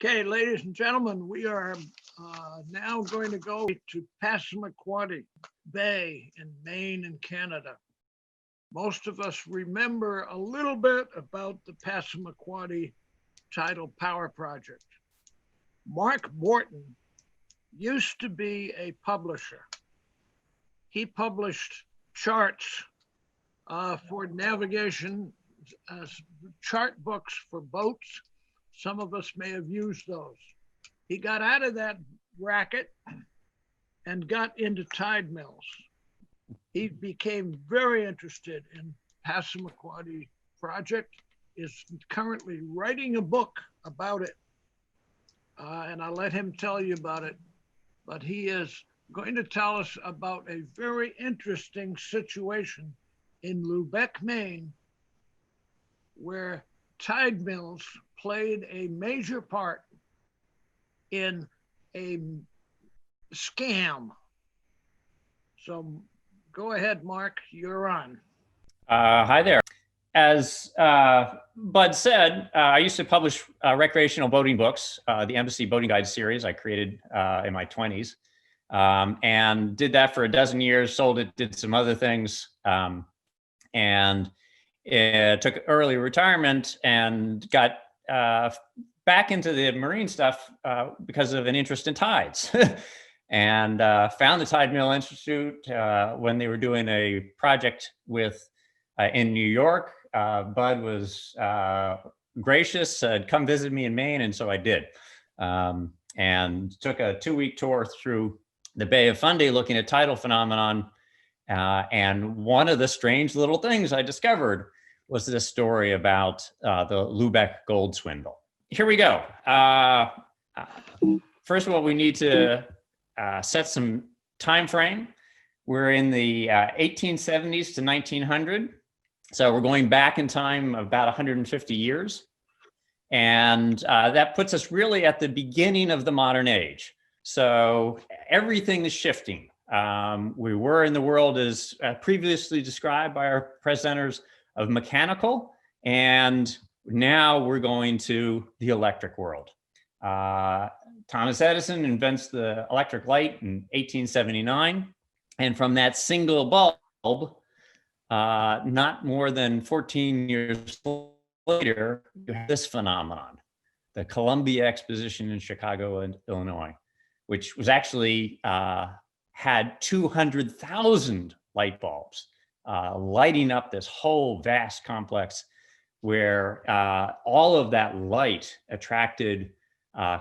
Okay, ladies and gentlemen, we are now going to go to Passamaquoddy Bay in Maine and Canada. Most of us remember a little bit about the Passamaquoddy tidal power project. Mark Borton used to be a publisher. He published charts for navigation, chart books for boats. Some of us may have used those. He got out of that racket and got into tide mills. He became very interested in Passamaquoddy project, is currently writing a book about it. And I'll let him tell you about it. But he is going to tell us about a very interesting situation in Lubec, Maine, where tide mills played a major part in a scam. So go ahead, Mark, you're on. Hi there. As Bud said, I used to publish recreational boating books, the Embassy Boating Guide series I created in my 20s, and did that for a dozen years, sold it, did some other things, and took early retirement and got back into the marine stuff because of an interest in tides. And found the Tide Mill Institute when they were doing a project with in New York. Bud was gracious, said, come visit me in Maine. And so I did. And took a 2-week tour through the Bay of Fundy looking at tidal phenomenon. And one of the strange little things I discovered was this story about the Lubec gold swindle. Here we go. First of all, we need to set some time frame. We're in the 1870s to 1900. So we're going back in time about 150 years. And that puts us really at the beginning of the modern age. So everything is shifting. We were in the world as previously described by our presenters of mechanical, and now we're going to the electric world. Thomas Edison invents the electric light in 1879. And from that single bulb, not more than 14 years later, you have this phenomenon, the Columbia Exposition in Chicago and Illinois, which was actually had 200,000 light bulbs lighting up this whole vast complex where all of that light attracted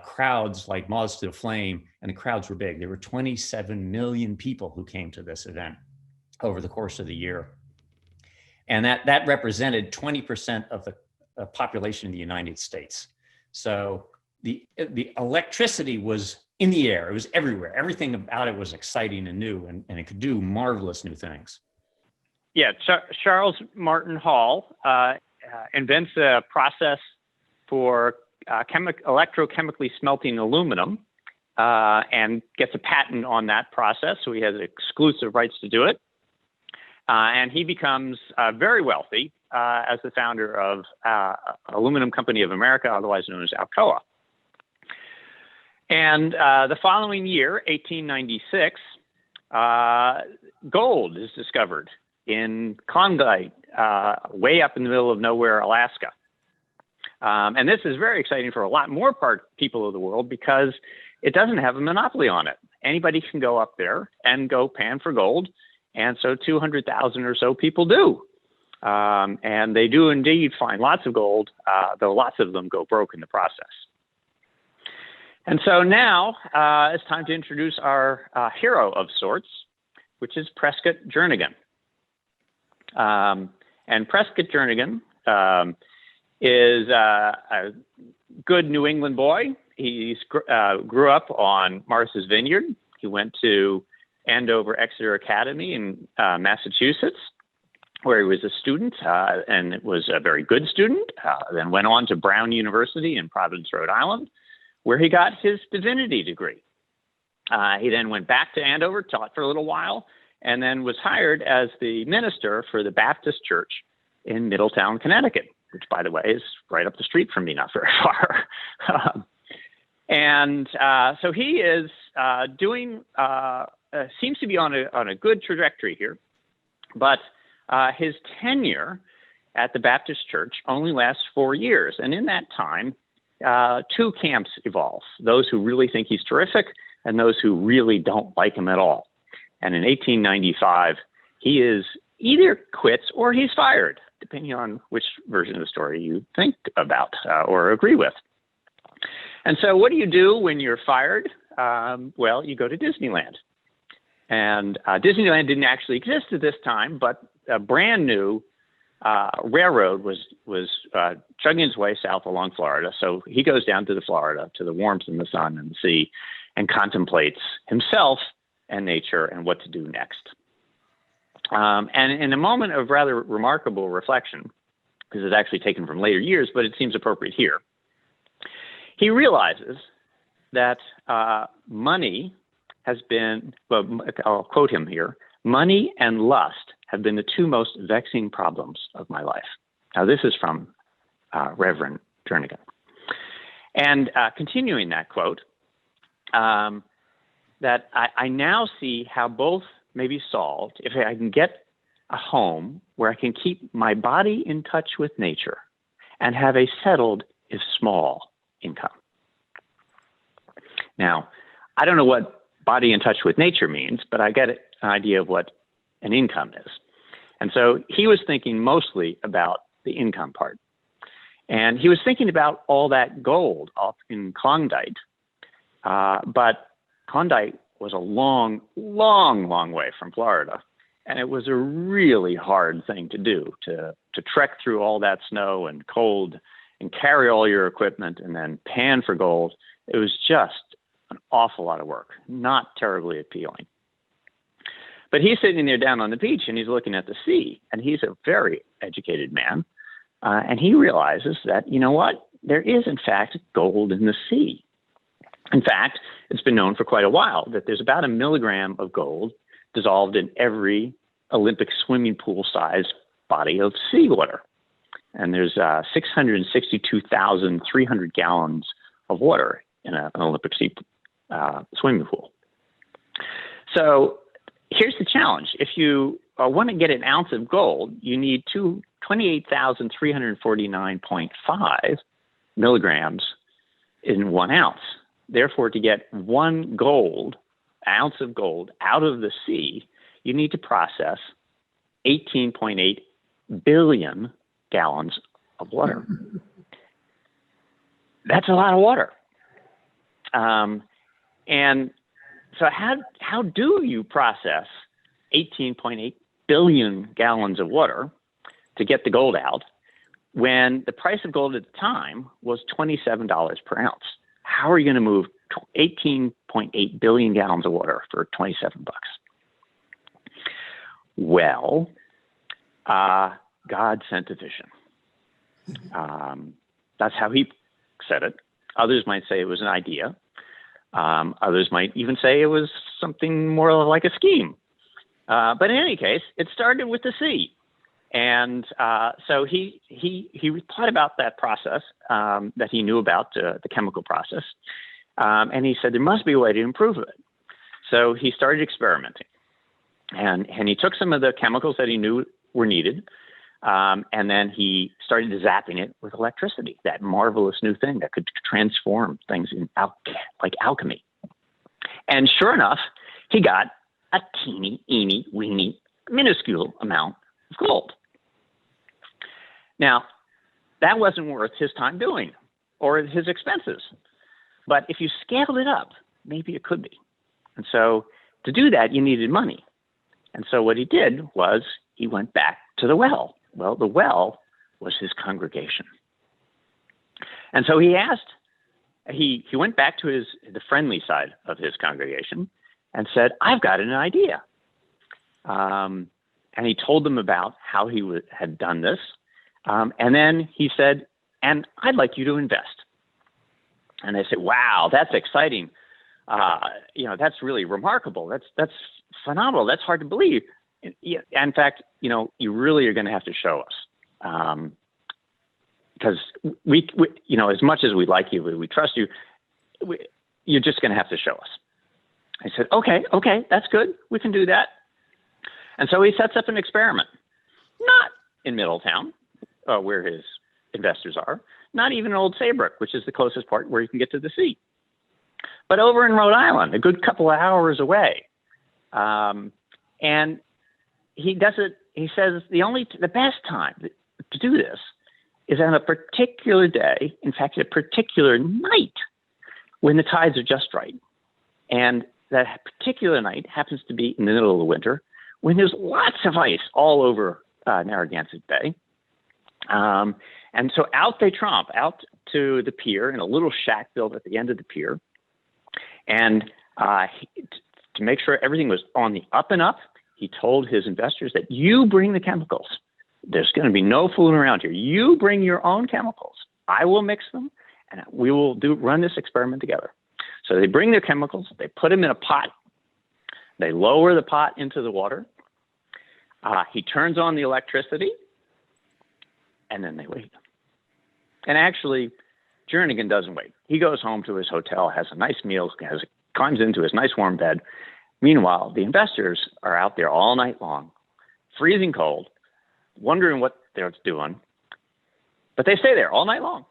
crowds like moths to the flame, and the crowds were big. There were 27 million people who came to this event over the course of the year. And that represented 20% of the population in the United States. So the electricity was in the air, it was everywhere. Everything about it was exciting and new, and it could do marvelous new things. Yeah, Charles Martin Hall invents a process for electrochemically smelting aluminum and gets a patent on that process. So he has exclusive rights to do it. And he becomes very wealthy as the founder of Aluminum Company of America, otherwise known as Alcoa. And the following year, 1896, gold is discovered in Klondike, way up in the middle of nowhere, Alaska. And this is very exciting for a lot more people of the world because it doesn't have a monopoly on it. Anybody can go up there and go pan for gold. And so 200,000 or so people do. And they do indeed find lots of gold, though lots of them go broke in the process. And so now it's time to introduce our hero of sorts, which is Prescott Jernigan. And Prescott Jernigan is a good New England boy. He grew up on Martha's Vineyard. He went to Andover Exeter Academy in Massachusetts, where he was a student and was a very good student. Then went on to Brown University in Providence, Rhode Island, where he got his divinity degree. He then went back to Andover, taught for a little while, and then was hired as the minister for the Baptist Church in Middletown, Connecticut, which, by the way, is right up the street from me, not very far. And so he is seems to be on a good trajectory here, but his tenure at the Baptist Church only lasts 4 years. And in that time, two camps evolve: those who really think he's terrific and those who really don't like him at all. And in 1895, he is either quits or he's fired, depending on which version of the story you think about or agree with. And so what do you do when you're fired? Well, you go to Disneyland. And Disneyland didn't actually exist at this time, but a brand new railroad was chugging its way south along Florida. So he goes down to Florida, to the warmth and the sun and the sea, and contemplates himself and nature and what to do next. And in a moment of rather remarkable reflection, this is actually taken from later years, but it seems appropriate here, he realizes that money has been, well, I'll quote him here, "Money and lust have been the two most vexing problems of my life." Now, this is from Reverend Jernigan. And continuing that quote, that I now see how both may be solved if I can get a home where I can keep my body in touch with nature and have a settled, if small, income. Now, I don't know what body in touch with nature means, but I get an idea of what an income is. And so he was thinking mostly about the income part. And he was thinking about all that gold off in Klondike. But Klondike was a long, long, long way from Florida. And it was a really hard thing to do, to trek through all that snow and cold and carry all your equipment and then pan for gold. It was just an awful lot of work, not terribly appealing. But he's sitting there down on the beach and he's looking at the sea, and he's a very educated man. And he realizes that, you know what, there is in fact gold in the sea. In fact, it's been known for quite a while that there's about 1 milligram of gold dissolved in every Olympic swimming pool sized body of seawater. And there's 662,300 gallons of water in an Olympic swimming pool. So here's the challenge. If you want to get an ounce of gold, you need 28,349.5 milligrams in 1 ounce. Therefore, to get 1 ounce of gold out of the sea, you need to process 18.8 billion gallons of water. That's a lot of water. And so how do you process 18.8 billion gallons of water to get the gold out when the price of gold at the time was $27 per ounce? How are you going to move 18.8 billion gallons of water for $27? Well, God sent a vision. That's how he said it. Others might say it was an idea. Others might even say it was something more like a scheme. But in any case, it started with the sea. And so he thought about that process that he knew about, the chemical process. And he said there must be a way to improve it. So he started experimenting. And he took some of the chemicals that he knew were needed. And then he started zapping it with electricity, that marvelous new thing that could transform things in like alchemy. And sure enough, he got a teeny, weeny, minuscule amount of gold. Now, that wasn't worth his time doing or his expenses. But if you scaled it up, maybe it could be. And so to do that, you needed money. And so what he did was he went back to the well. Well, the well was his congregation. And so he went back to the friendly side of his congregation and said, I've got an idea. And he told them about how he had done this. And then he said, and I'd like you to invest. And they said, wow, that's exciting. That's really remarkable. That's phenomenal. That's hard to believe. In fact, you really are going to have to show us. Because we as much as we like you, we trust you, you're just going to have to show us. I said, okay, that's good. We can do that. And so he sets up an experiment, not in Middletown, where his investors are, not even Old Saybrook, which is the closest part where you can get to the sea, but over in Rhode Island, a good couple of hours away. And he does it. He says the best time to do this is on a particular day, in fact, a particular night when the tides are just right. And that particular night happens to be in the middle of the winter when there's lots of ice all over Narragansett Bay. And so out they tromp out to the pier in a little shack built at the end of the pier. And to make sure everything was on the up and up, he told his investors that you bring the chemicals. There's going to be no fooling around here. You bring your own chemicals. I will mix them, and we will run this experiment together. So they bring their chemicals. They put them in a pot. They lower the pot into the water. He turns on the electricity, and then they wait. And actually, Jernigan doesn't wait. He goes home to his hotel, has a nice meal, climbs into his nice warm bed. Meanwhile, the investors are out there all night long, freezing cold, wondering what they're doing, but they stay there all night long.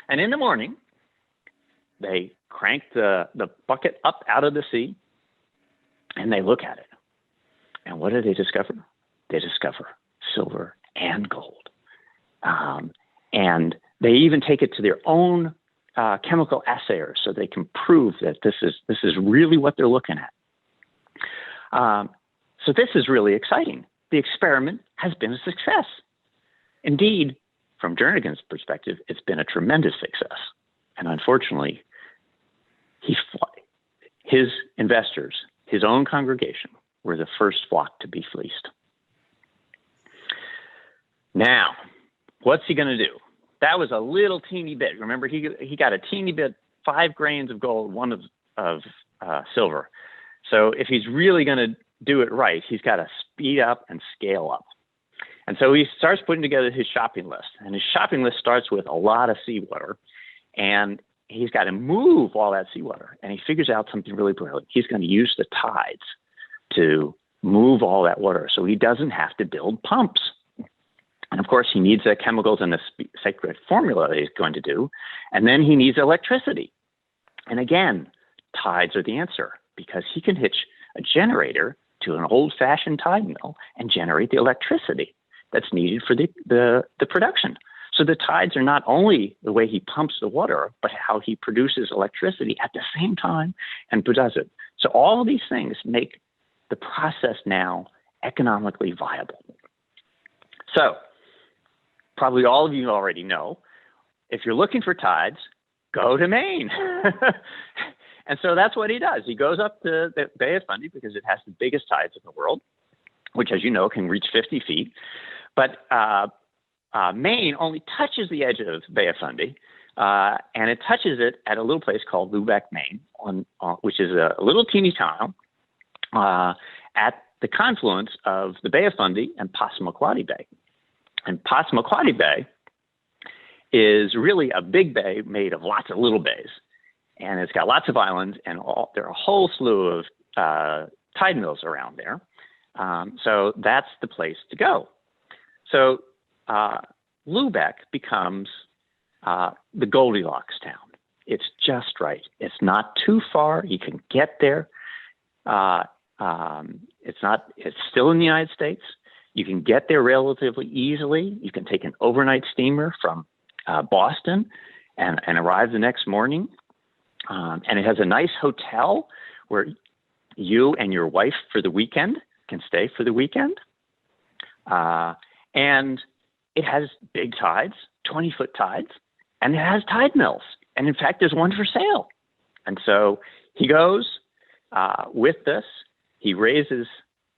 And in the morning, they crank the bucket up out of the sea, and they look at it. And what do they discover? They discover silver and gold. And they even take it to their own chemical assayers so they can prove that this is really what they're looking at. So this is really exciting. The experiment has been a success. Indeed, from Jernigan's perspective, it's been a tremendous success. And unfortunately, his investors, his own congregation, were the first flock to be fleeced. Now, what's he going to do? That was a little teeny bit. Remember, he got a teeny bit, 5 grains of gold, 1 of silver. So if he's really going to do it right, he's got to speed up and scale up. And so he starts putting together his shopping list. And his shopping list starts with a lot of seawater. And he's got to move all that seawater. And he figures out something really brilliant. He's going to use the tides to move all that water so he doesn't have to build pumps. And of course, he needs the chemicals and the sacred formula that he's going to do. And then he needs electricity. And again, tides are the answer, because he can hitch a generator to an old-fashioned tide mill and generate the electricity that's needed for the production. So the tides are not only the way he pumps the water, but how he produces electricity at the same time and does it. So all of these things make the process now economically viable. So probably all of you already know, if you're looking for tides, go to Maine. And so that's what he does. He goes up to the Bay of Fundy because it has the biggest tides in the world, which, as you know, can reach 50 feet. But Maine only touches the edge of Bay of Fundy, and it touches it at a little place called Lubec, Maine, which is a little teeny town at the confluence of the Bay of Fundy and Passamaquoddy Bay. And Passamaquoddy Bay is really a big bay made of lots of little bays. And it's got lots of islands, and there are a whole slew of tide mills around there. So that's the place to go. So Lubec becomes the Goldilocks town. It's just right. It's not too far. You can get there. It's still in the United States. You can get there relatively easily. You can take an overnight steamer from Boston and arrive the next morning. And it has a nice hotel where you and your wife for the weekend can stay for the weekend. And it has big tides, 20-foot tides, and it has tide mills. And in fact, there's one for sale. And so he goes with this. He raises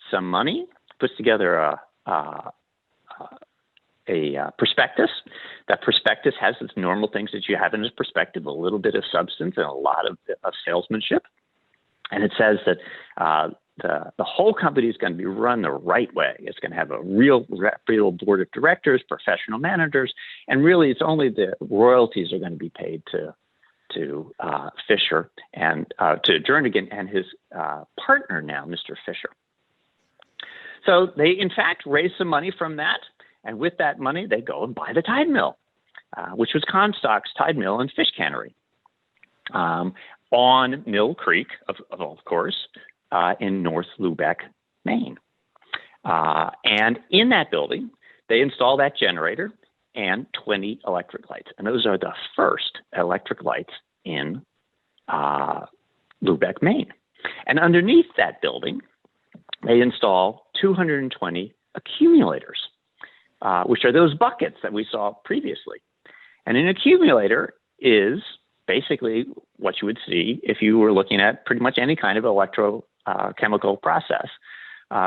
some money, puts together a prospectus. That prospectus has its normal things that you have in a prospectus, a little bit of substance and a lot of salesmanship. And it says that the whole company is going to be run the right way. It's going to have a real board of directors, professional managers, and really it's only the royalties are going to be paid to Fisher and to Jernigan and his partner now, Mr. Fisher. So they, in fact, raised some money from that. And with that money, they go and buy the tide mill, which was Comstock's tide mill and fish cannery on Mill Creek, of course, in North Lubec, Maine. And in that building, they install that generator and 20 electric lights. And those are the first electric lights in Lubec, Maine. And underneath that building, they install 220 accumulators, which are those buckets that we saw previously. And an accumulator is basically what you would see if you were looking at pretty much any kind of electrochemical process,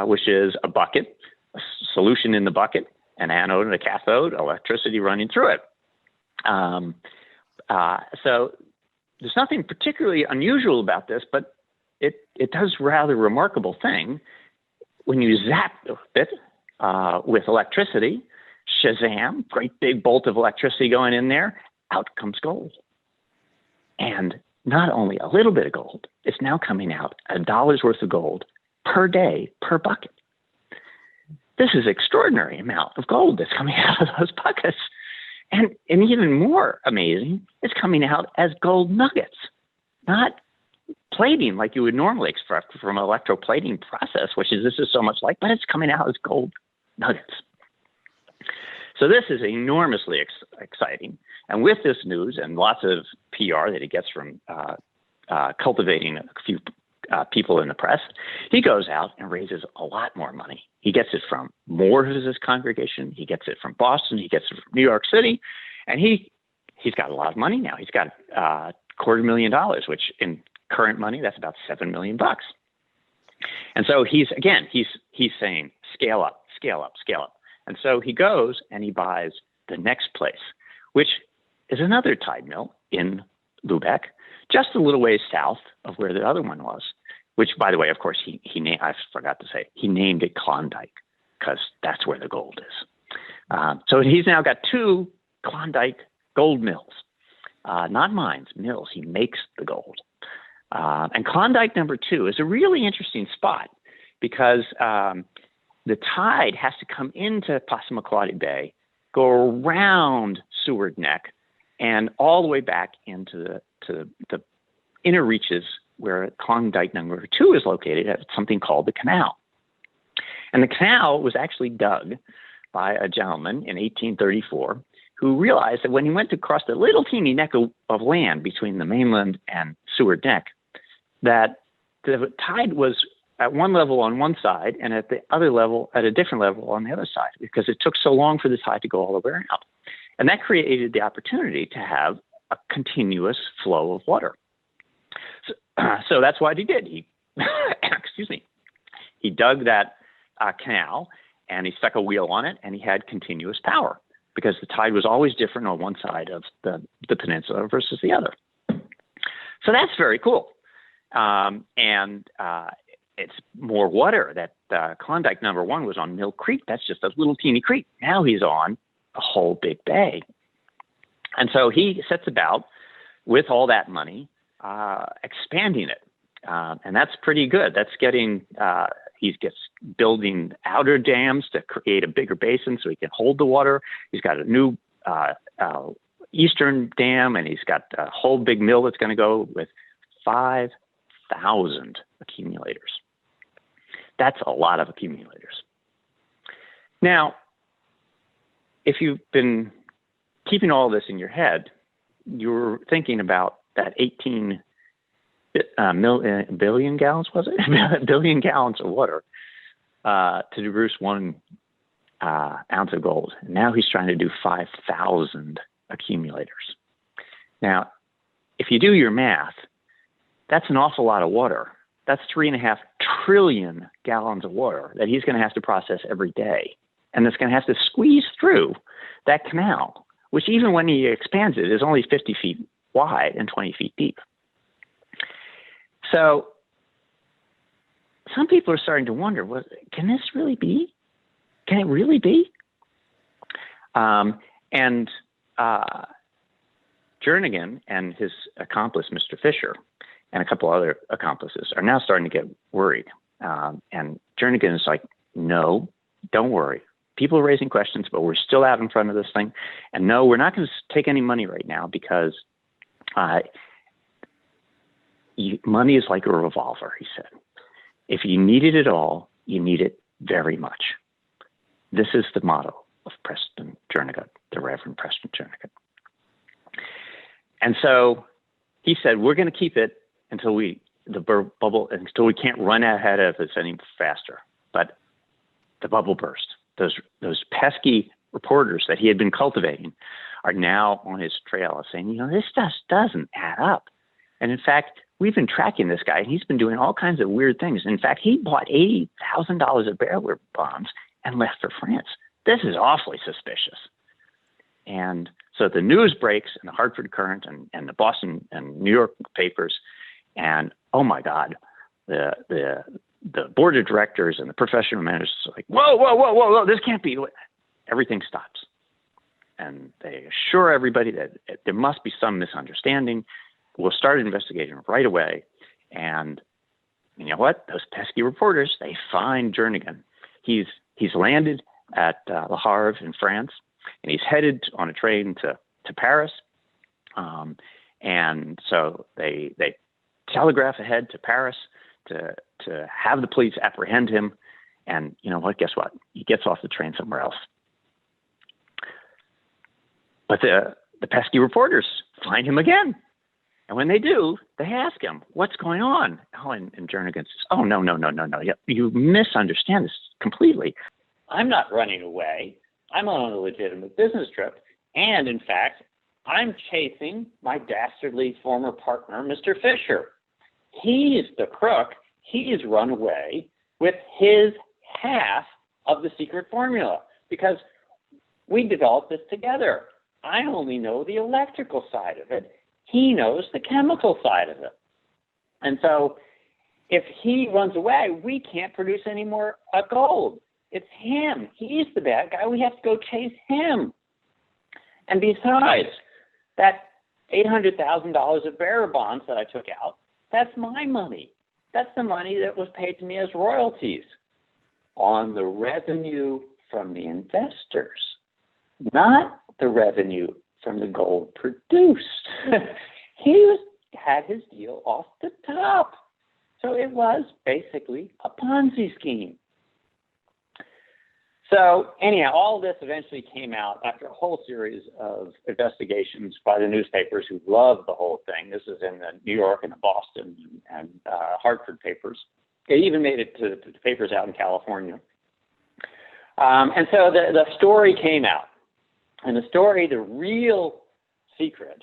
which is a bucket, a solution in the bucket, an anode and a cathode, electricity running through it. So there's nothing particularly unusual about this, but it does rather remarkable thing. When you zap it with electricity, shazam, great big bolt of electricity going in there, out comes gold. And not only a little bit of gold, it's now coming out $1 worth of gold per day, per bucket. This is an extraordinary amount of gold that's coming out of those buckets. And even more amazing, it's coming out as gold nuggets, not plating like you would normally expect from an electroplating process, this is so much like, but it's coming out as gold nuggets. So this is enormously exciting. And with this news and lots of PR that he gets from cultivating a few people in the press, he goes out and raises a lot more money. He gets it from more of his congregation. He gets it from Boston. He gets it from New York City. And he's got a lot of money now. He's got $250,000, which in current money, that's about $7 million. And so he's saying, scale up, scale up, scale up. And so he goes and he buys the next place, which is another tide mill in Lubec, just a little ways south of where the other one was, which, by the way, of course, I forgot to say, he named it Klondike because that's where the gold is. So he's now got 2 Klondike gold mills, not mines, mills. He makes the gold. And Klondike number 2 is a really interesting spot because the tide has to come into Passamaquoddy Bay, go around Seward Neck, and all the way back into the inner reaches where Klondike number 2 is located at something called the canal. And the canal was actually dug by a gentleman in 1834 who realized that when he went to cross the little teeny neck of land between the mainland and Seward Neck, that the tide was at one level on one side and at the other level, at a different level on the other side, because it took so long for the tide to go all the way around. And that created the opportunity to have a continuous flow of water. So that's what he did. He, he dug that canal and he stuck a wheel on it and he had continuous power because the tide was always different on one side of the peninsula versus the other. So that's very cool. It's more water. That Klondike number 1 was on Mill Creek. That's just a little teeny creek. Now he's on a whole big bay. And so he sets about, with all that money, expanding it. And that's pretty good. That's getting, he gets building outer dams to create a bigger basin so he can hold the water. He's got a new eastern dam, and he's got a whole big mill that's going to go with 5,000 accumulators. That's a lot of accumulators. Now, if you've been keeping all this in your head, you're thinking about that 18 billion gallons, was it? billion gallons of water to produce 1 ounce of gold. And now he's trying to do 5,000 accumulators. Now, if you do your math, that's an awful lot of water. That's 3.5 trillion gallons of water that he's going to have to process every day. And it's going to have to squeeze through that canal, which even when he expands it is only 50 feet wide and 20 feet deep. So some people are starting to wonder, can this really be? Can it really be? Jernigan and his accomplice, Mr. Fisher, and a couple other accomplices are now starting to get worried. And Jernigan is like, no, don't worry. People are raising questions, but we're still out in front of this thing. And no, we're not going to take any money right now because money is like a revolver, he said. If you need it at all, you need it very much. This is the motto of Preston Jernigan, the Reverend Preston Jernigan. And so he said, we're going to keep it until until we can't run ahead of this any faster. But the bubble burst. Those pesky reporters that he had been cultivating are now on his trail saying, this just doesn't add up. And in fact, we've been tracking this guy, and he's been doing all kinds of weird things. In fact, he bought $80,000 of barrel bombs and left for France. This is awfully suspicious. And so the news breaks in the Hartford Courant and the Boston and New York papers, and oh my God, the board of directors and the professional managers are like, whoa, this can't be. Everything stops. And they assure everybody that there must be some misunderstanding. We'll start an investigation right away. And you know what? Those pesky reporters, they find Jernigan. He's landed at Le Havre in France, and he's headed on a train to Paris. And so they telegraph ahead to Paris to have the police apprehend him. And you know what? Guess what? He gets off the train somewhere else. But the pesky reporters find him again. And when they do, they ask him, what's going on? Oh, and Jernigan says, oh, no. You misunderstand this completely. I'm not running away. I'm on a legitimate business trip. And in fact, I'm chasing my dastardly former partner, Mr. Fisher. He's the crook. He's run away with his half of the secret formula because we developed this together. I only know the electrical side of it. He knows the chemical side of it. And so if he runs away, we can't produce any more gold. It's him. He's the bad guy. We have to go chase him. And besides, that $800,000 of bearer bonds that I took out, that's my money. That's the money that was paid to me as royalties on the revenue from the investors, not the revenue from the gold produced. He had his deal off the top. So it was basically a Ponzi scheme. So anyhow, all this eventually came out after a whole series of investigations by the newspapers who loved the whole thing. This is in the New York and the Boston and Hartford papers. It even made it to the papers out in California. And so the story came out. And the story, the real secret,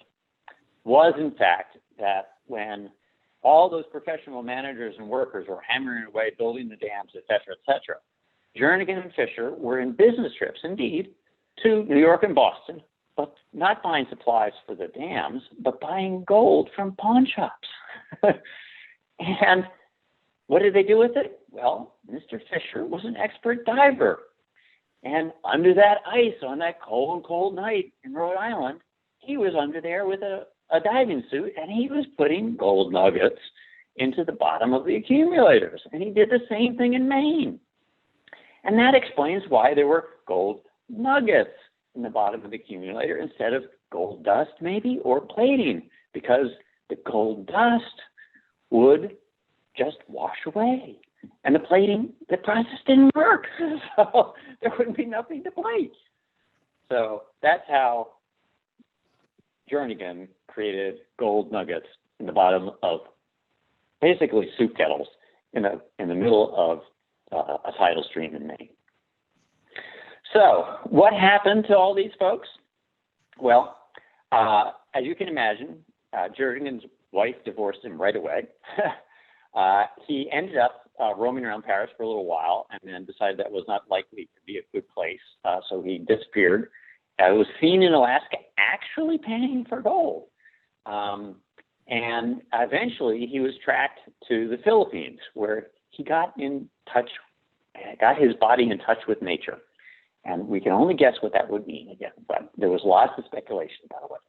was in fact that when all those professional managers and workers were hammering away, building the dams, et cetera, Jernigan and Fisher were in business trips, indeed, to New York and Boston, but not buying supplies for the dams, but buying gold from pawn shops. And what did they do with it? Well, Mr. Fisher was an expert diver. And under that ice on that cold night in Rhode Island, he was under there with a diving suit, and he was putting gold nuggets into the bottom of the accumulators. And he did the same thing in Maine. And that explains why there were gold nuggets in the bottom of the accumulator instead of gold dust, maybe, or plating, because the gold dust would just wash away. And the plating, the process didn't work. So there would be nothing to plate. So that's how Jernigan created gold nuggets in the bottom of basically soup kettles in the middle of a tidal stream in Maine. So what happened to all these folks? Well, as you can imagine, Jernigan's wife divorced him right away. He ended up roaming around Paris for a little while and then decided that was not likely to be a good place. So he disappeared. Was seen in Alaska actually panning for gold. And eventually he was tracked to the Philippines, where he got his body in touch with nature. And we can only guess what that would mean again, but there was lots of speculation about what.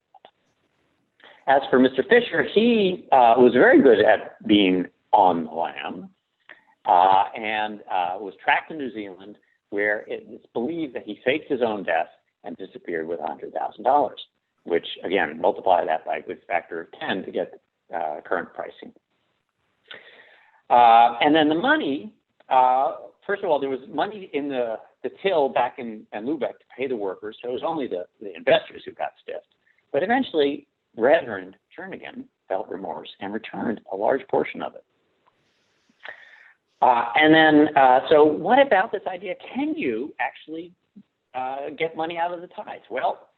As for Mr. Fisher, he was very good at being on the lam, and was tracked to New Zealand, where it's believed that he faked his own death and disappeared with $100,000, which, again, multiply that by a good factor of 10 to get current pricing. And then the money, first of all, there was money in the till back in Lubec to pay the workers, so it was only the investors who got stiffed. But eventually, Reverend Jernigan felt remorse and returned a large portion of it. And then, so what about this idea? Can you actually get money out of the tides? Well,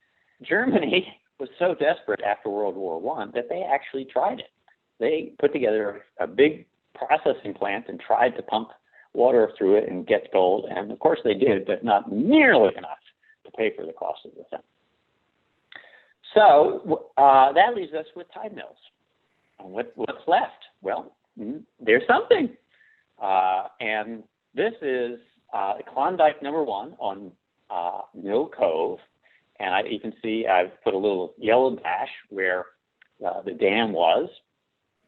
Germany was so desperate after World War I that they actually tried it. They put together a big processing plant and tried to pump water through it and get gold. And of course they did, but not nearly enough to pay for the cost of the thing. So that leaves us with tide mills. And what's left? Well, there's something. And this is Klondike #1 on Mill Cove. And you can see I've put a little yellow dash where the dam was.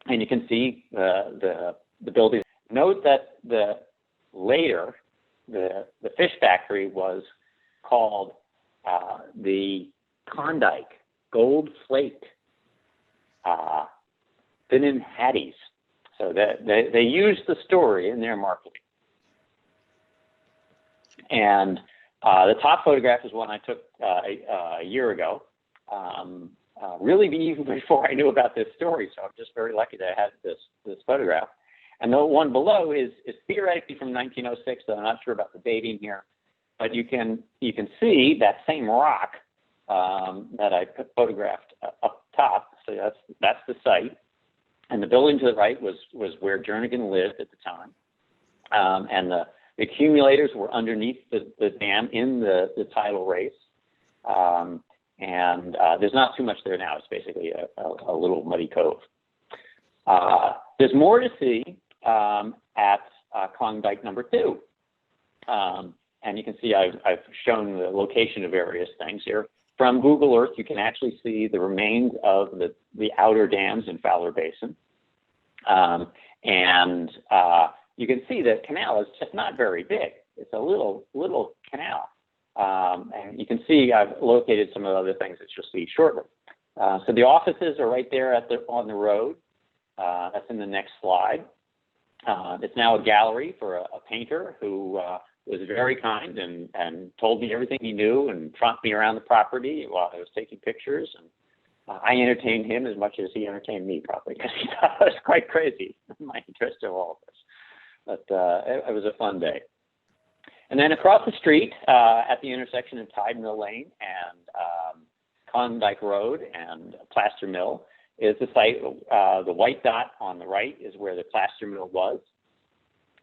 And you can see the building. Note that later the fish factory was called the Klondike Gold Flake Finnan Hatties. So that they used the story in their marketing. And the top photograph is one I took a year ago, really even before I knew about this story. So I'm just very lucky that I had this photograph. And the one below is theoretically from 1906, so I'm not sure about the dating here. But you can see that same rock that I photographed up top. So that's the site. And the building to the right was where Jernigan lived at the time. And the accumulators were underneath the dam in the tidal race. And there's not too much there now. It's basically a little muddy cove. There's more to see at Klondike #2. And you can see I've shown the location of various things here. From Google Earth, you can actually see the remains of the outer dams in Fowler Basin. And you can see the canal is just not very big. It's a little canal. And you can see I've located some of the other things that you'll see shortly. So the offices are right there on the road. That's in the next slide. It's now a gallery for a painter who was very kind and told me everything he knew and trumped me around the property while I was taking pictures. And I entertained him as much as he entertained me, probably, because he thought I was quite crazy in my interest in all of this. But it was a fun day. And then across the street at the intersection of Tide Mill Lane and Klondike Road and Plaster Mill is the site. The white dot on the right is where the plaster mill was.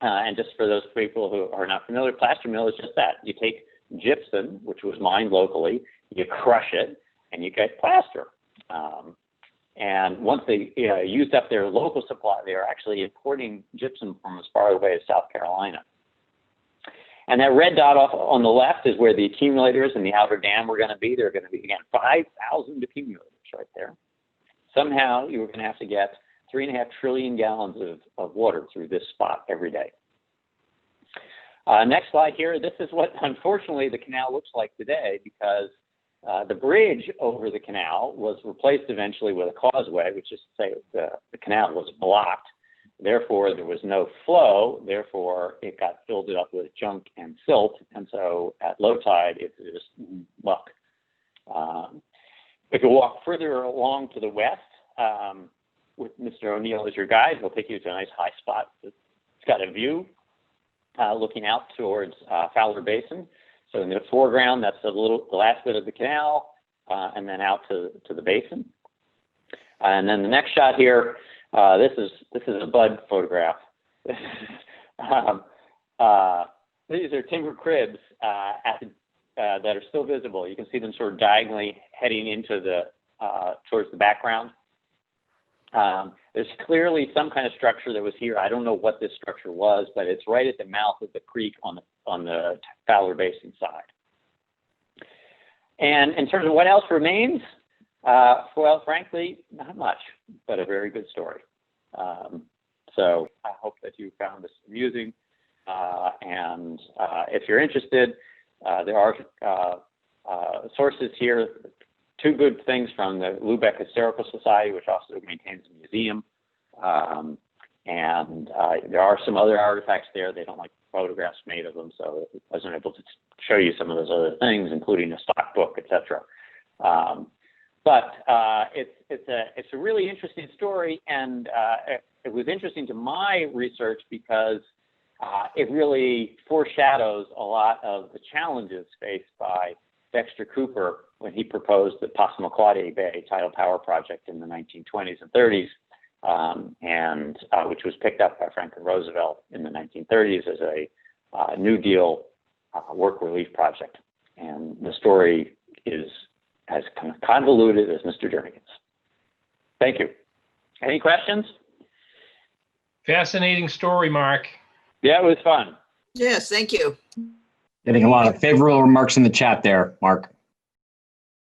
And just for those people who are not familiar, plaster mill is just that. You take gypsum, which was mined locally, you crush it, and you get plaster. And once they used up their local supply, they are actually importing gypsum from as far away as South Carolina. And that red dot off on the left is where the accumulators and the outer dam were going to be. There are going to be, again, 5,000 accumulators right there. Somehow you were going to have to get 3.5 trillion gallons of water through this spot every day. Next slide here. This is what, unfortunately, the canal looks like today, because the bridge over the canal was replaced eventually with a causeway, which is to say the canal was blocked. Therefore, there was no flow. Therefore, it got filled up with junk and silt. And so at low tide, it's just muck. If you walk further along to the west, with Mr. O'Neill as your guide, he'll take you to a nice high spot. It's got a view looking out towards Fowler Basin. So in the foreground, that's the last bit of the canal, and then out to the basin. And then the next shot here, this is a bud photograph. These are timber cribs that are still visible. You can see them sort of diagonally heading into towards the background. There's clearly some kind of structure that was here. I don't know what this structure was, but it's right at the mouth of the creek on the Fowler Basin side. And in terms of what else remains, Well, frankly, not much, but a very good story. So I hope that you found this amusing. And if you're interested, there are sources here, two good things from the Lubec Historical Society, which also maintains a museum. And there are some other artifacts there. They don't like photographs made of them, so I wasn't able to show you some of those other things, including a stock book, etc. But it's a really interesting story, and it was interesting to my research because it really foreshadows a lot of the challenges faced by Dexter Cooper when he proposed the Passamaquoddy Bay tidal power project in the 1920s and 30s, and which was picked up by Franklin Roosevelt in the 1930s as a New Deal work relief project. And the story is as kind of convoluted as Mr. Jernigan's. Thank you. Any questions? Fascinating story, Mark. Yeah, it was fun. Yes, thank you. Getting a lot of favorable remarks in the chat there, Mark.